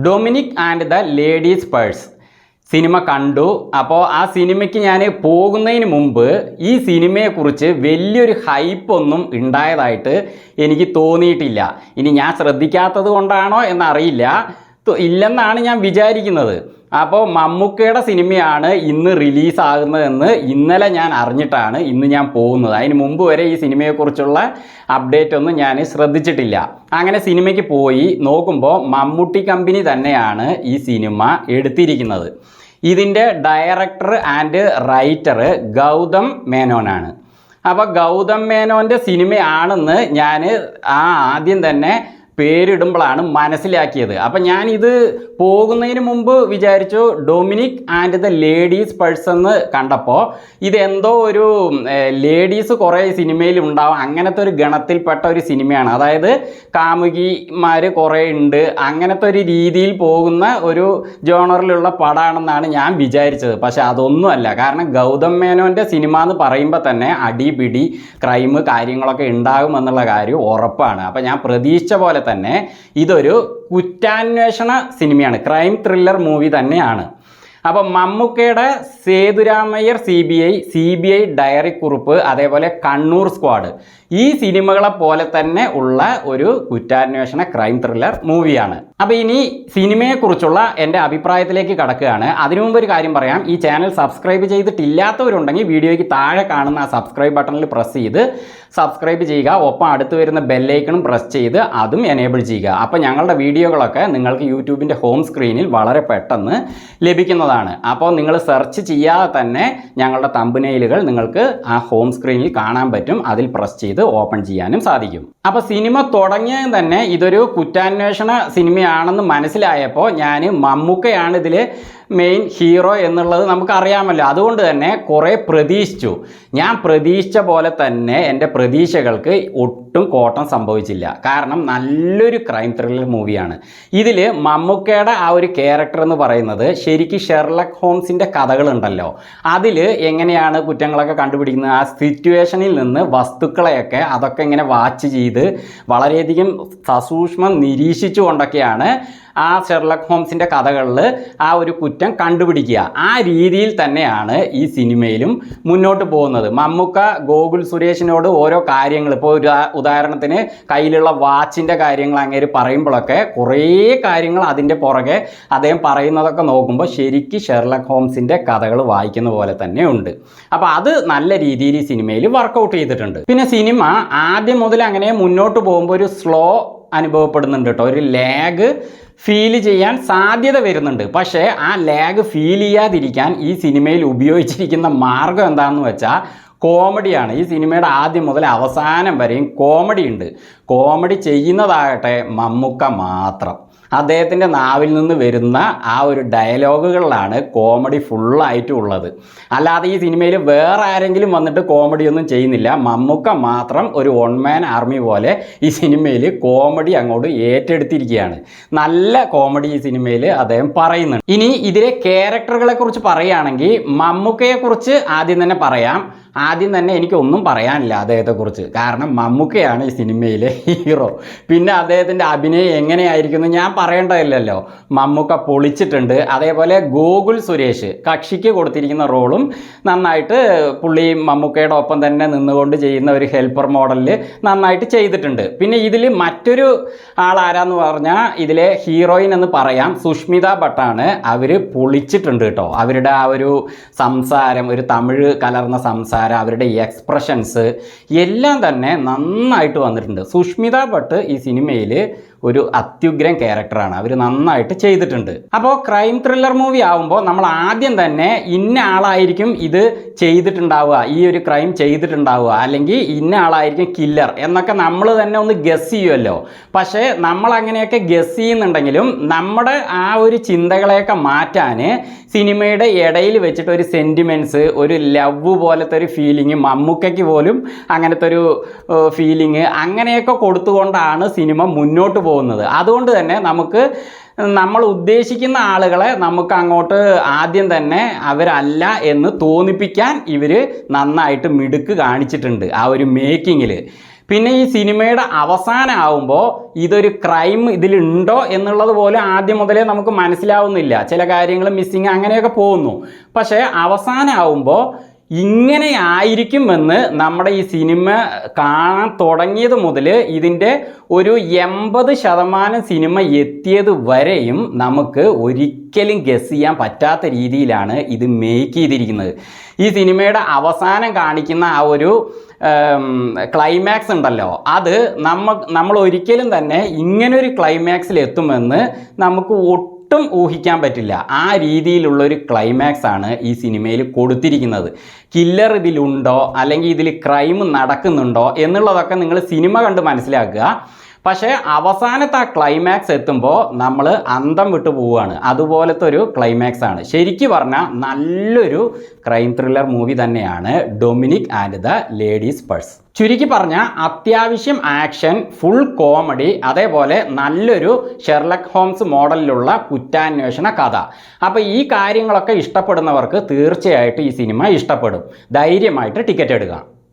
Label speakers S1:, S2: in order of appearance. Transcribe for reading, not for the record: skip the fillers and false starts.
S1: Dominic and the ladies purse cinema കണ്ടു. അപ്പോൾ ആ സിനിമയ്ക്ക് ഞാൻ പോകുന്നതിന് മുമ്പ് ഈ സിനിമയെക്കുറിച്ച് വലിയൊരു ഹൈപ്പൊന്നും ഉണ്ടായതായിട്ട് എനിക്ക് തോന്നിയിട്ടില്ല. ഇനി ഞാൻ ശ്രദ്ധിക്കാത്തത് കൊണ്ടാണോ എന്നറിയില്ല, ഇല്ലെന്നാണ് ഞാൻ വിചാരിക്കുന്നത്. അപ്പോൾ മമ്മൂക്കയുടെ സിനിമയാണ് ഇന്ന് റിലീസാകുന്നതെന്ന് ഇന്നലെ ഞാൻ അറിഞ്ഞിട്ടാണ് ഇന്ന് ഞാൻ പോകുന്നത്. അതിന് മുമ്പ് വരെ ഈ സിനിമയെക്കുറിച്ചുള്ള അപ്ഡേറ്റ് ഒന്നും ഞാൻ ശ്രദ്ധിച്ചിട്ടില്ല. അങ്ങനെ സിനിമയ്ക്ക് പോയി നോക്കുമ്പോൾ മമ്മൂട്ടി കമ്പനി തന്നെയാണ് ഈ സിനിമ എടുത്തിരിക്കുന്നത്. ഇതിൻ്റെ ഡയറക്ടർ ആൻഡ് റൈറ്റർ ഗൗതം മേനോനാണ്. അപ്പോൾ ഗൗതം മേനോൻ്റെ സിനിമയാണെന്ന് ഞാൻ ആദ്യം തന്നെ പേരിടുമ്പോഴാണ് മനസ്സിലാക്കിയത്. അപ്പം ഞാനിത് പോകുന്നതിന് മുമ്പ് വിചാരിച്ചു Dominic and the ladies purse എന്ന് കണ്ടപ്പോൾ ഇതെന്തോ ഒരു ലേഡീസ് കുറേ സിനിമയിൽ ഉണ്ടാവും, അങ്ങനത്തെ ഒരു ഗണത്തിൽപ്പെട്ട ഒരു സിനിമയാണ്. അതായത് കാമുകിമാർ കുറേ ഉണ്ട്, അങ്ങനത്തെ ഒരു രീതിയിൽ പോകുന്ന ഒരു ജോണറിലുള്ള പടമാണെന്നാണ് ഞാൻ വിചാരിച്ചത്. പക്ഷെ അതൊന്നുമല്ല. കാരണം ഗൗതം മേനോൻ്റെ സിനിമ എന്ന് പറയുമ്പോൾ തന്നെ അടിപിടി ക്രൈം കാര്യങ്ങളൊക്കെ ഉണ്ടാകുമെന്നുള്ള കാര്യം ഉറപ്പാണ്. അപ്പം ഞാൻ പ്രതീക്ഷിച്ച പോലെ തന്നെ ഇതൊരു കുറ്റാന്വേഷണ സിനിമയാണ്, ക്രൈം ത്രില്ലർ മൂവി തന്നെയാണ്. അപ്പം മമ്മൂക്കയുടെ സേതുരാമയ്യർ CBI ഡയറി കുറിപ്പ്, അതേപോലെ കണ്ണൂർ സ്ക്വാഡ്, ഈ സിനിമകളെ പോലെ തന്നെ ഉള്ള ഒരു കുറ്റാന്വേഷണ ക്രൈം ത്രില്ലർ മൂവിയാണ്. അപ്പോൾ ഇനി സിനിമയെക്കുറിച്ചുള്ള എൻ്റെ അഭിപ്രായത്തിലേക്ക് കടക്കുകയാണ്. അതിനു മുമ്പ് ഒരു കാര്യം പറയാം. ഈ ചാനൽ സബ്സ്ക്രൈബ് ചെയ്തിട്ടില്ലാത്തവരുണ്ടെങ്കിൽ വീഡിയോയ്ക്ക് താഴെ കാണുന്ന ആ സബ്സ്ക്രൈബ് ബട്ടണിൽ പ്രസ് ചെയ്ത് സബ്സ്ക്രൈബ് ചെയ്യുക. ഒപ്പം അടുത്ത് വരുന്ന ബെല്ലൈക്കണും പ്രസ് ചെയ്ത് അതും എനേബിൾ ചെയ്യുക. അപ്പോൾ ഞങ്ങളുടെ വീഡിയോകളൊക്കെ നിങ്ങൾക്ക് യൂട്യൂബിൻ്റെ ഹോം സ്ക്രീനിൽ വളരെ പെട്ടെന്ന് ലഭിക്കുന്നതാണ്. അപ്പോൾ നിങ്ങൾ സെർച്ച് ചെയ്യാതെ തന്നെ ഞങ്ങളുടെ തമ്പനെയിലുകൾ നിങ്ങൾക്ക് ആ ഹോം സ്ക്രീനിൽ കാണാൻ പറ്റും. അതിൽ പ്രസ് ചെയ്ത് ഓപ്പൺ ചെയ്യാനും സാധിക്കും. അപ്പോൾ സിനിമ തുടങ്ങിയത് തന്നെ ഇതൊരു കുറ്റാന്വേഷണ സിനിമയാണെന്ന് മനസ്സിലായപ്പോൾ ഞാൻ മമ്മൂക്കയാണ് ഇതിൽ മെയിൻ ഹീറോ എന്നുള്ളത് നമുക്കറിയാമല്ലോ. അതുകൊണ്ട് തന്നെ കുറേ പ്രതീക്ഷിച്ചു. ഞാൻ പ്രതീക്ഷിച്ച പോലെ തന്നെ എൻ്റെ പ്രതീക്ഷകൾക്ക് ഒട്ടും കോട്ടം സംഭവിച്ചില്ല. കാരണം നല്ലൊരു ക്രൈം ത്രില്ലർ മൂവിയാണ്. ഇതിൽ മമ്മൂക്കയുടെ ആ ഒരു ക്യാരക്ടർ എന്ന് പറയുന്നത് ശരിക്കും ഷെർലക് ഹോംസിൻ്റെ കഥകളുണ്ടല്ലോ, അതിൽ എങ്ങനെയാണ് കുറ്റങ്ങളൊക്കെ കണ്ടുപിടിക്കുന്നത്, ആ സിറ്റുവേഷനിൽ നിന്ന് വസ്തുക്കളെയൊക്കെ അതൊക്കെ ഇങ്ങനെ വാച്ച് ചെയ്ത് വളരെയധികം സസൂക്ഷ്മം നിരീക്ഷിച്ചുകൊണ്ടൊക്കെയാണ് ആ ഷെർലക് ഹോംസിൻ്റെ കഥകളിൽ ആ ഒരു കുറ്റം കണ്ടുപിടിക്കുക. ആ രീതിയിൽ തന്നെയാണ് ഈ സിനിമയിലും മുന്നോട്ട് പോകുന്നത്. മമ്മൂക്ക ഗോകുൽ സുരേഷിനോട് ഓരോ കാര്യങ്ങൾ, ഇപ്പോൾ ഒരു ഉദാഹരണത്തിന് കയ്യിലുള്ള വാച്ചിൻ്റെ കാര്യങ്ങൾ അങ്ങേര് പറയുമ്പോഴൊക്കെ കുറേ കാര്യങ്ങൾ അതിൻ്റെ പുറകെ അദ്ദേഹം പറയുന്നതൊക്കെ നോക്കുമ്പോൾ ശരിക്കും ഷെർലക് ഹോംസിൻ്റെ കഥകൾ വായിക്കുന്ന പോലെ തന്നെ ഉണ്ട്. അപ്പോൾ അത് നല്ല രീതിയിൽ ഈ സിനിമയിൽ വർക്കൗട്ട് ചെയ്തിട്ടുണ്ട്. പിന്നെ സിനിമ ആദ്യം മുതൽ അങ്ങനെ മുന്നോട്ട് പോകുമ്പോൾ ഒരു സ്ലോ അനുഭവപ്പെടുന്നുണ്ട് കേട്ടോ. ഒരു ലാഗ് ഫീൽ ചെയ്യാൻ സാധ്യത വരുന്നുണ്ട്. പക്ഷേ ആ ലാഗ് ഫീൽ ചെയ്യാതിരിക്കാൻ ഈ സിനിമയിൽ ഉപയോഗിച്ചിരിക്കുന്ന മാർഗം എന്താണെന്ന് വെച്ചാൽ കോമഡിയാണ്. ഈ സിനിമയുടെ ആദ്യം മുതൽ അവസാനം വരെയും കോമഡി ഉണ്ട്. കോമഡി ചെയ്യുന്നതാകട്ടെ മമ്മൂക്ക മാത്രം. അദ്ദേഹത്തിൻ്റെ നാവിൽ നിന്ന് വരുന്ന ആ ഒരു ഡയലോഗുകളിലാണ് കോമഡി ഫുള്ളായിട്ടും ഉള്ളത്. അല്ലാതെ ഈ സിനിമയിൽ വേറെ ആരെങ്കിലും വന്നിട്ട് കോമഡിയൊന്നും ചെയ്യുന്നില്ല. മമ്മൂക്ക മാത്രം ഒരു വൺ മാൻ ആർമി പോലെ ഈ സിനിമയിൽ കോമഡി അങ്ങോട്ട് ഏറ്റെടുത്തിരിക്കുകയാണ്. നല്ല കോമഡി ഈ സിനിമയിൽ അദ്ദേഹം പറയുന്നുണ്ട്. ഇനി ഇതിലെ ക്യാരക്ടറുകളെ കുറിച്ച് പറയുകയാണെങ്കിൽ മമ്മൂക്കയെക്കുറിച്ച് ആദ്യം തന്നെ പറയാം. ആദ്യം തന്നെ എനിക്കൊന്നും പറയാനില്ല അദ്ദേഹത്തെക്കുറിച്ച്. കാരണം മമ്മൂക്കയാണ് ഈ സിനിമയിലെ ഹീറോ. പിന്നെ അദ്ദേഹത്തിൻ്റെ അഭിനയം എങ്ങനെയായിരിക്കുന്നു ഞാൻ പറയേണ്ടതില്ലല്ലോ. മമ്മൂക്ക പൊളിച്ചിട്ടുണ്ട്. അതേപോലെ ഗോകുൽ സുരേഷ് കക്ഷിക്ക് കൊടുത്തിരിക്കുന്ന റോളും നന്നായിട്ട് പുള്ളി മമ്മൂക്കയുടെ ഒപ്പം തന്നെ നിന്നുകൊണ്ട് ചെയ്യുന്ന ഒരു ഹെൽപ്പർ മോഡലിൽ നന്നായിട്ട് ചെയ്തിട്ടുണ്ട്. പിന്നെ ഇതിൽ മറ്റൊരു ആളാരാന്ന് പറഞ്ഞാൽ ഇതിലെ ഹീറോയിൻ എന്ന് പറയാം, സുഷ്മിത ഭട്ടാണ്. അവർ പൊളിച്ചിട്ടുണ്ട് കേട്ടോ. അവരുടെ ആ ഒരു സംസാരം, ഒരു തമിഴ് കലർന്ന സംസാരം, അവരുടെ എക്സ്പ്രഷൻസ് എല്ലാം തന്നെ നന്നായിട്ട് വന്നിട്ടുണ്ട്. സുഷ്മിത ഭട്ട് ഈ സിനിമയിൽ ഒരു അത്യുഗ്രൻ ക്യാരക്ടറാണ്. അവർ നന്നായിട്ട് ചെയ്തിട്ടുണ്ട്. അപ്പോൾ ക്രൈം ത്രില്ലർ മൂവി ആകുമ്പോൾ നമ്മൾ ആദ്യം തന്നെ ഇന്ന ആളായിരിക്കും ഇത് ചെയ്തിട്ടുണ്ടാവുക, ഈ ഒരു ക്രൈം ചെയ്തിട്ടുണ്ടാവുക, അല്ലെങ്കിൽ ഇന്ന ആളായിരിക്കും കില്ലർ എന്നൊക്കെ നമ്മൾ തന്നെ ഒന്ന് ഗസ് ചെയ്യുമല്ലോ. പക്ഷേ നമ്മൾ അങ്ങനെയൊക്കെ ഗസ് ചെയ്യുന്നുണ്ടെങ്കിലും നമ്മുടെ ആ ഒരു ചിന്തകളെയൊക്കെ മാറ്റാൻ സിനിമയുടെ ഇടയിൽ വെച്ചിട്ട് ഒരു സെൻറ്റിമെൻറ്റ്സ്, ഒരു ലവ് പോലത്തെ ഒരു ഫീലിംഗ്, മമ്മൂക്കയ്ക്ക് പോലും അങ്ങനത്തെ ഒരു ഫീലിംഗ് അങ്ങനെയൊക്കെ കൊടുത്തുകൊണ്ടാണ് സിനിമ മുന്നോട്ട് പോകുന്നത്. അതുകൊണ്ട് തന്നെ നമ്മൾ ഉദ്ദേശിക്കുന്ന ആളുകളെ നമുക്ക് അങ്ങോട്ട് ആദ്യം തന്നെ അവരല്ല എന്ന് തോന്നിപ്പിക്കാൻ ഇവർ നന്നായിട്ട് മിടുക്ക് കാണിച്ചിട്ടുണ്ട് ആ ഒരു മേക്കിങ്ങിൽ. പിന്നെ ഈ സിനിമയുടെ അവസാനം ആവുമ്പോൾ ഇതൊരു ക്രൈം ഇതിലുണ്ടോ എന്നുള്ളത് പോലും ആദ്യം മുതലേ നമുക്ക് മനസ്സിലാവുന്നില്ല. ചില കാര്യങ്ങൾ മിസ്സിങ് അങ്ങനെയൊക്കെ പോകുന്നു. പക്ഷേ അവസാനം ആവുമ്പോൾ ഇങ്ങനെ ആയിരിക്കുമെന്ന് നമ്മുടെ ഈ സിനിമ കാണാൻ തുടങ്ങിയത് മുതൽ ഇതിൻ്റെ ഒരു 80% സിനിമ എത്തിയത് വരെയും നമുക്ക് ഒരിക്കലും ഗസ് ചെയ്യാൻ പറ്റാത്ത രീതിയിലാണ് ഇത് മേക്ക് ചെയ്തിരിക്കുന്നത്. ഈ സിനിമയുടെ അവസാനം കാണിക്കുന്ന ആ ഒരു ക്ലൈമാക്സ് ഉണ്ടല്ലോ, അത് നമ്മൾ ഒരിക്കലും തന്നെ ഇങ്ങനൊരു ക്ലൈമാക്സിൽ എത്തുമെന്ന് നമുക്ക് ഒട്ടും ഊഹിക്കാൻ പറ്റില്ല. ആ രീതിയിലുള്ളൊരു ക്ലൈമാക്സ് ആണ് ഈ സിനിമയിൽ കൊടുത്തിരിക്കുന്നത്. കില്ലർ ഇതിലുണ്ടോ അല്ലെങ്കിൽ ഇതിൽ ക്രൈം നടക്കുന്നുണ്ടോ എന്നുള്ളതൊക്കെ നിങ്ങൾ സിനിമ കണ്ട് മനസ്സിലാക്കുക. പക്ഷേ അവസാനത്തെ ആ ക്ലൈമാക്സ് എത്തുമ്പോൾ നമ്മൾ അന്തം വിട്ടു പോവുകയാണ്. അതുപോലത്തെ ഒരു ക്ലൈമാക്സ് ആണ്. ശരിക്കും പറഞ്ഞാൽ നല്ലൊരു ക്രൈം ത്രില്ലർ മൂവി തന്നെയാണ് Dominic and the ladies purse. ചുരുക്കി പറഞ്ഞാൽ അത്യാവശ്യം ആക്ഷൻ, ഫുൾ കോമഡി, അതേപോലെ നല്ലൊരു ഷെർലക് ഹോംസ് മോഡലിലുള്ള കുറ്റാന്വേഷണ കഥ. അപ്പോൾ ഈ കാര്യങ്ങളൊക്കെ ഇഷ്ടപ്പെടുന്നവർക്ക് തീർച്ചയായിട്ടും ഈ സിനിമ ഇഷ്ടപ്പെടും. ധൈര്യമായിട്ട് ടിക്കറ്റ് എടുക്കാം.